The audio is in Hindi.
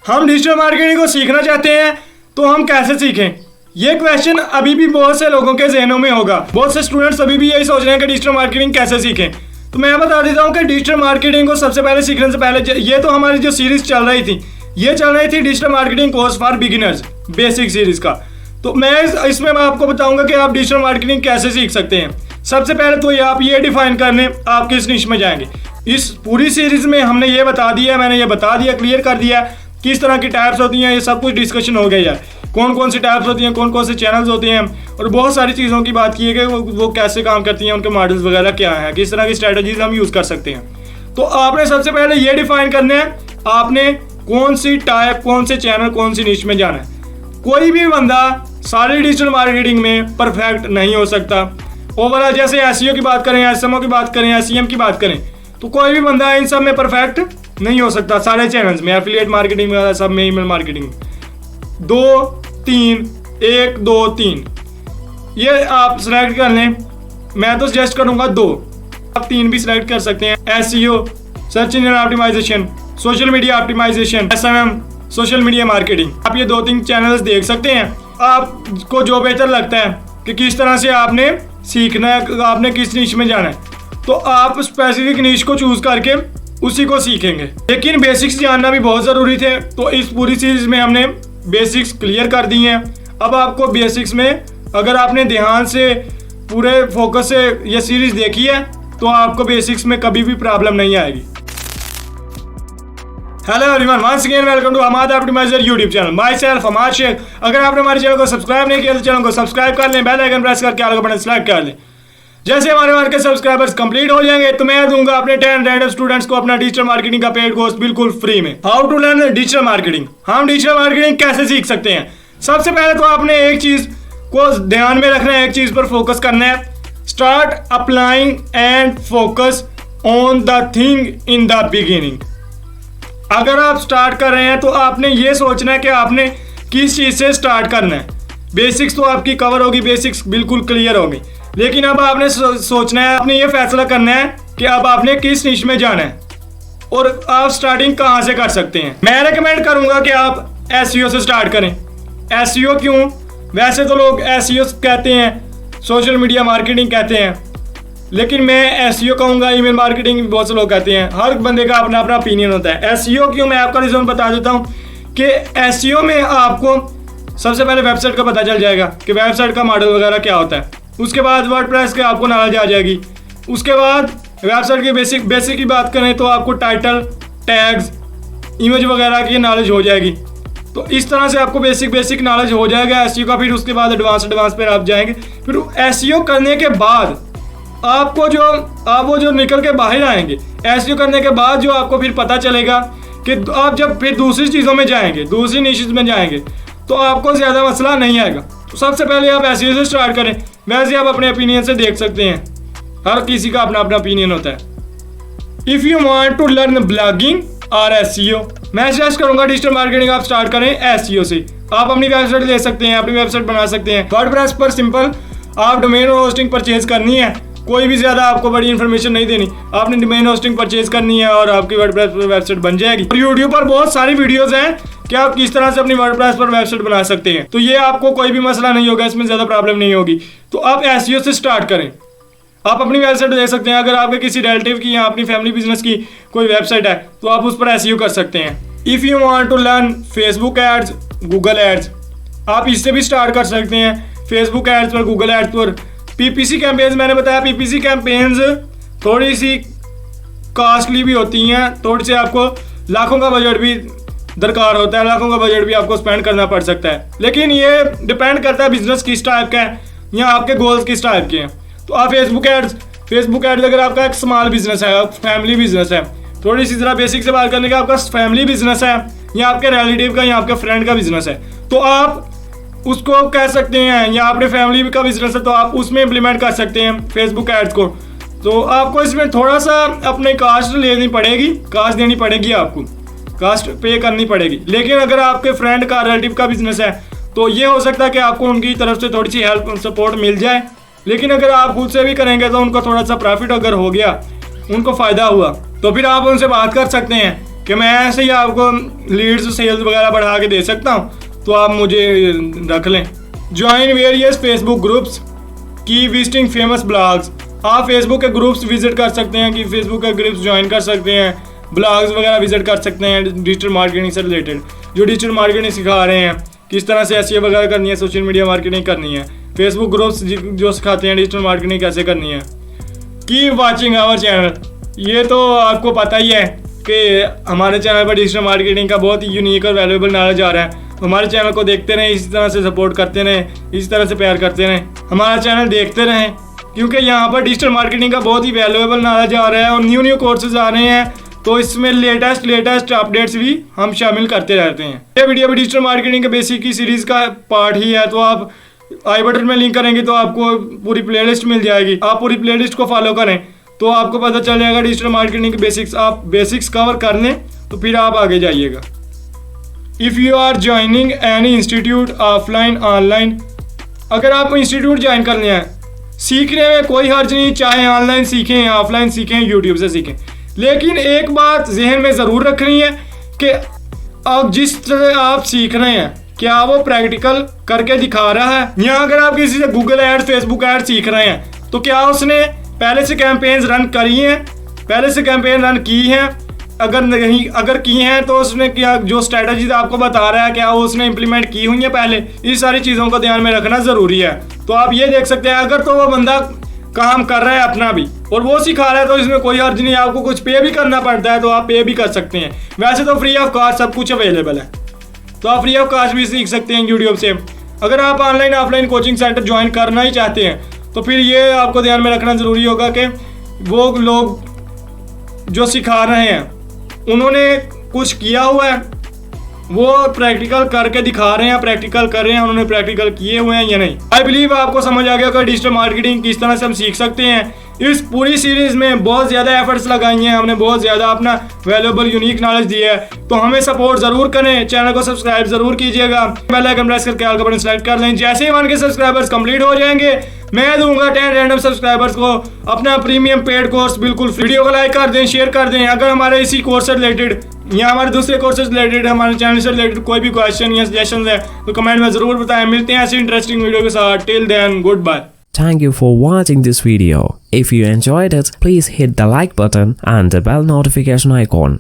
हम डिजिटल मार्केटिंग को सीखना चाहते हैं तो हम कैसे सीखें? ये क्वेश्चन अभी भी बहुत से लोगों के जहनों में होगा। बहुत से स्टूडेंट्स अभी भी यही सोच रहे हैं कि डिजिटल मार्केटिंग कैसे सीखें। तो मैं बता देता हूँ कि डिजिटल मार्केटिंग को सबसे पहले सीखने से पहले ये तो हमारी जो सीरीज चल रही थी, ये चल रही थी digital marketing course for beginners basic series का। तो मैं इसमें मैं आपको बताऊंगा कि आप डिजिटल मार्केटिंग कैसे सीख सकते हैं। सबसे पहले तो आप ये डिफाइन करने आप किस निश में जाएंगे। इस पूरी सीरीज में हमने ये बता दिया, मैंने ये बता दिया, क्लियर कर दिया किस तरह की टाइप्स होती हैं। ये सब कुछ डिस्कशन हो गया यार, कौन कौन सी टाइप्स होती हैं, कौन कौन से चैनल्स होते हैं, और बहुत सारी चीज़ों की बात की है कि वो कैसे काम करती हैं, उनके मॉडल्स वगैरह क्या हैं, किस तरह की स्ट्रेटजीज हम यूज़ कर सकते हैं। तो आपने सबसे पहले ये डिफाइन करना है आपने कौन सी टाइप, कौन से चैनल, कौन सी निश में जाना है। कोई भी बंदा सारी डिजिटल मार्केटिंग में परफेक्ट नहीं हो सकता। ओवरऑल जैसे एसईओ की बात करें, एसएमओ की बात करें, एसईएम की बात करें, तो कोई भी बंदा इन सब में परफेक्ट नहीं हो सकता। सारे चैनल्स में, एफिलिएट मार्केटिंग वगैरह सब में, ईमेल मार्केटिंग में 2 3 1 2 3 ये आप सिलेक्ट कर लें। मैं तो सजेस्ट करूंगा 2, आप 3 भी सिलेक्ट कर सकते हैं। SEO, search engine optimization, social media optimization, SMM, social media marketing. आप ये 2-3 चैनल्स देख सकते हैं। आपको जो बेहतर लगता है कि किस तरह से आपने सीखना है, आपने किस निश में जाना है, तो आप स्पेसिफिक निश को चूज करके उसी को सीखेंगे। लेकिन बेसिक्स जानना भी बहुत ज़रूरी थे, तो इस पूरी सीरीज में हमने बेसिक्स क्लियर कर दी हैं। अब आपको बेसिक्स में अगर आपने ध्यान से पूरे फोकस से ये सीरीज देखी है तो आपको बेसिक्स में कभी भी प्रॉब्लम नहीं आएगी। Hello everyone, once again welcome to Hamad optimizer YouTube channel. Myself Hamad Shaikh. अगर आपने हमारे चैनल को सब्सक्राइब नहीं किया तो चैनल को सब्सक्राइब कर लें, बेल आइकन प्रेस करके ऑल का बटन सेलेक्ट कर लें। जैसे हमारे मार्केट के सब्सक्राइबर्स कंप्लीट हो जाएंगे तो मैं दूंगा अपने 10 रैंडम स्टूडेंट्स को अपना डिजिटल मार्केटिंग का पेड कोर्स बिल्कुल फ्री में। How to learn digital marketing. हम डिजिटल मार्केटिंग कैसे सीख सकते हैं? सबसे पहले तो आपने एक चीज को ध्यान में रखना है, एक चीज पर फोकस करना है। Start applying and focus on the thing in the beginning. अगर आप स्टार्ट कर रहे हैं तो आपने ये सोचना है कि आपने किस चीज से स्टार्ट करना है। बेसिक्स तो आपकी कवर होगी, बेसिक्स बिल्कुल क्लियर होगी, लेकिन अब आपने सोचना है, आपने ये फैसला करना है कि अब आपने किस निश में जाना है और आप स्टार्टिंग कहाँ से कर सकते हैं। मैं रेकमेंड करूंगा कि आप एसईओ से स्टार्ट करें। एसईओ क्यों? वैसे तो लोग एसईओ कहते हैं, सोशल मीडिया मार्केटिंग कहते हैं, लेकिन मैं एसईओ कहूँगा। ईमेल मार्केटिंग बहुत से लोग कहते हैं। हर बंदे का अपना अपना ओपिनियन होता है। एसईओ क्यों, मैं आपका रीज़न बता देता हूँ कि एसईओ में आपको सबसे पहले वेबसाइट का पता चल जाएगा कि वेबसाइट का मॉडल वगैरह क्या होता है। उसके बाद वर्डप्रेस के आपको नॉलेज आ जाएगी। उसके बाद वेबसाइट की बेसिक की बात करें तो आपको टाइटल, टैग्स, इमेज वगैरह की नॉलेज हो जाएगी। तो इस तरह से आपको बेसिक नॉलेज हो जाएगा एसईओ का। फिर उसके बाद एडवांस पे आप जाएंगे। फिर एसईओ करने के बाद आपको वो जो निकल के बाहर आएंगे, एसईओ करने के बाद जो आपको फिर पता चलेगा कि आप जब फिर दूसरी चीज़ों में जाएंगे, दूसरी निशेज़ में जाएंगे, तो आपको ज़्यादा मसला नहीं आएगा। तो सबसे पहले आप एसईओ से स्टार्ट करें। वैसे आप अपने ओपिनियन से देख सकते हैं, हर किसी का अपना अपना ओपिनियन होता है। If you want to learn blogging और एसईओ, मैं सजेस्ट करूंगा डिजिटल मार्केटिंग आप स्टार्ट करें एसईओ से। आप अपनी वेबसाइट ले सकते हैं, अपनी वेबसाइट बना सकते हैं। वर्डप्रेस पर सिंपल आप डोमेन और होस्टिंग परचेज करनी है। कोई भी ज़्यादा आपको बड़ी इन्फॉर्मेशन नहीं देनी, आपने डोमेन होस्टिंग परचेज करनी है और आपकी वर्डप्रेस पर वेबसाइट बन जाएगी। और यूट्यूब पर बहुत सारी वीडियोस हैं कि आप किस तरह से अपनी वर्डप्रेस पर वेबसाइट बना सकते हैं। तो ये आपको कोई भी मसला नहीं होगा, इसमें ज़्यादा प्रॉब्लम नहीं होगी। तो आप एसईओ से स्टार्ट करें। आप अपनी वेबसाइट दे सकते हैं। अगर आपके किसी रिलेटिव की या अपनी फैमिली बिजनेस की कोई वेबसाइट है तो आप उस पर एसईओ कर सकते हैं। If you want to learn Facebook ads, Google ads, आप इससे भी स्टार्ट कर सकते हैं। फेसबुक एड्स पर, गूगल एड्स पर पीपीसी कैंपेन्स, मैंने बताया पीपीसी कैंपेन्स थोड़ी सी कॉस्टली भी होती हैं। थोड़ी सी आपको लाखों का बजट भी दरकार होता है, लाखों का बजट भी आपको स्पेंड करना पड़ सकता है। लेकिन ये डिपेंड करता है बिजनेस किस टाइप का है या आपके गोल्स किस टाइप के हैं। तो आप फेसबुक एड्स अगर आपका एक स्मॉल बिजनेस है, फैमिली बिजनेस है, थोड़ी सी ज़रा बेसिक से बात करने का, आपका फैमिली बिजनेस है या आपके रिलेटिव का या आपके फ्रेंड का बिजनेस है, तो आप उसको कह सकते हैं, या अपने फैमिली का बिजनेस है तो आप उसमें इम्प्लीमेंट कर सकते हैं फेसबुक एड्स को। तो आपको इसमें थोड़ा सा अपने कास्ट लेनी पड़ेगी, कास्ट देनी पड़ेगी, आपको कास्ट पे करनी पड़ेगी। लेकिन अगर आपके फ्रेंड का, रिलेटिव का बिजनेस है तो ये हो सकता है कि आपको उनकी तरफ से थोड़ी सी हेल्प, सपोर्ट मिल जाए। लेकिन अगर आप खुद से भी करेंगे तो उनको थोड़ा सा प्रॉफिट अगर हो गया, उनको फ़ायदा हुआ, तो फिर आप उनसे बात कर सकते हैं कि मैं ऐसे ही आपको लीड्स सेल्स वगैरह बढ़ा के दे सकता हूँ, तो आप मुझे रख लें। ज्वाइन वेरियस फेसबुक ग्रुप्स की विजिटिंग फेमस ब्लॉग्स। आप फेसबुक के ग्रुप्स विजिट कर सकते हैं, कि फेसबुक के ग्रुप्स ज्वाइन कर सकते हैं, ब्लॉग्स वगैरह विजिट कर सकते हैं डिजिटल मार्केटिंग से रिलेटेड, जो डिजिटल मार्केटिंग सिखा रहे हैं, किस तरह से एसईओ वगैरह करनी है, सोशल मीडिया मार्केटिंग करनी है। फेसबुक ग्रुप्स जो सिखाते हैं डिजिटल मार्केटिंग कैसे करनी है। Keep watching our channel. ये तो आपको पता ही है कि हमारे चैनल पर डिजिटल मार्केटिंग का बहुत ही यूनिक और वैल्यूएबल नॉलेज आ रहा है। हमारे चैनल को देखते रहें, इसी तरह से सपोर्ट करते रहें, इसी तरह से प्यार करते रहें, हमारा चैनल देखते रहें, क्योंकि यहाँ पर डिजिटल मार्केटिंग का बहुत ही वैल्यूएबल नॉलेज आ रहा है और न्यू कोर्सेज आ रहे हैं, तो इसमें लेटेस्ट अपडेट्स भी हम शामिल करते रहते हैं। ये वीडियो भी डिजिटल मार्केटिंग के बेसिक की सीरीज़ का पार्ट ही है, तो आप आई बटन में लिंक करेंगे तो आपको पूरी प्लेलिस्ट मिल जाएगी। आप पूरी प्लेलिस्ट को फॉलो करें तो आपको पता चल जाएगा डिजिटल मार्केटिंग के बेसिक्स। आप बेसिक्स कवर कर लें तो फिर आप आगे जाइएगा। If you are joining any institute offline online, अगर आप इंस्टीट्यूट ज्वाइन कर लें, सीखने में कोई हर्ज नहीं, चाहे ऑनलाइन सीखें ऑफलाइन सीखें, यूट्यूब से सीखें, लेकिन एक बात जहन में ज़रूर रखनी है कि अब जिस तरह आप सीख रहे हैं क्या वो प्रैक्टिकल करके दिखा रहा है। यहाँ अगर आप किसी से गूगल एड, फेसबुक एड सीख रहे हैं तो क्या उसने पहले से कैंपेन्स रन करी हैं, पहले से कैंपेन रन की हैं? अगर नहीं, अगर की हैं तो उसने क्या जो स्ट्रेटजी आपको बता रहा है क्या वो उसने इंप्लीमेंट की हुई है पहले? इस सारी चीज़ों को ध्यान में रखना ज़रूरी है। तो आप ये देख सकते हैं अगर तो वो बंदा काम कर रहा है अपना भी और वो सिखा रहा है तो इसमें कोई हर्ज नहीं। आपको कुछ पे भी करना पड़ता है तो आप पे भी कर सकते हैं। वैसे तो फ्री ऑफ कॉस्ट सब कुछ अवेलेबल है, तो आप फ्री ऑफ कॉस्ट भी सीख सकते हैं यूट्यूब से। अगर आप online offline coaching centre join करना ही चाहते हैं तो फिर ये आपको ध्यान में रखना ज़रूरी होगा कि वो लोग जो सिखा रहे हैं उन्होंने कुछ किया हुआ है, वो प्रैक्टिकल करके दिखा रहे हैं, प्रैक्टिकल कर रहे हैं, उन्होंने प्रैक्टिकल किए हुए हैं या नहीं। आई बिलीव आपको समझ आ गया कि डिजिटल मार्केटिंग किस तरह से हम सीख सकते हैं। इस पूरी सीरीज में बहुत ज़्यादा एफर्ट्स लगाई हैं हमने, बहुत ज़्यादा अपना वैल्यूएबल यूनिक नॉलेज दिया है, तो हमें सपोर्ट ज़रूर करें, चैनल को सब्सक्राइब ज़रूर कीजिएगा, बेल आइकन प्रेस करके ऑल का बटन सेलेक्ट कर लें। जैसे ही 1 के सब्सक्राइबर्स कंप्लीट हो जाएंगे मैं दूंगा 10 रैंडम सब्सक्राइबर्स को अपना प्रीमियम पेड कोर्स बिल्कुल। वीडियो को लाइक कर दें, शेयर कर दें। अगर हमारे इसी कोर्स से रिलेटेड या हमारे दूसरे कोर्सेज रिलेटेड, हमारे चैनल से रिलेटेड कोई भी क्वेश्चन या सजेशन है तो कमेंट में ज़रूर बताएं। मिलते हैं ऐसी इंटरेस्टिंग वीडियो के साथ। Till then, good bye. Thank you for watching this video. If you enjoyed it, please hit the like button and the bell notification icon.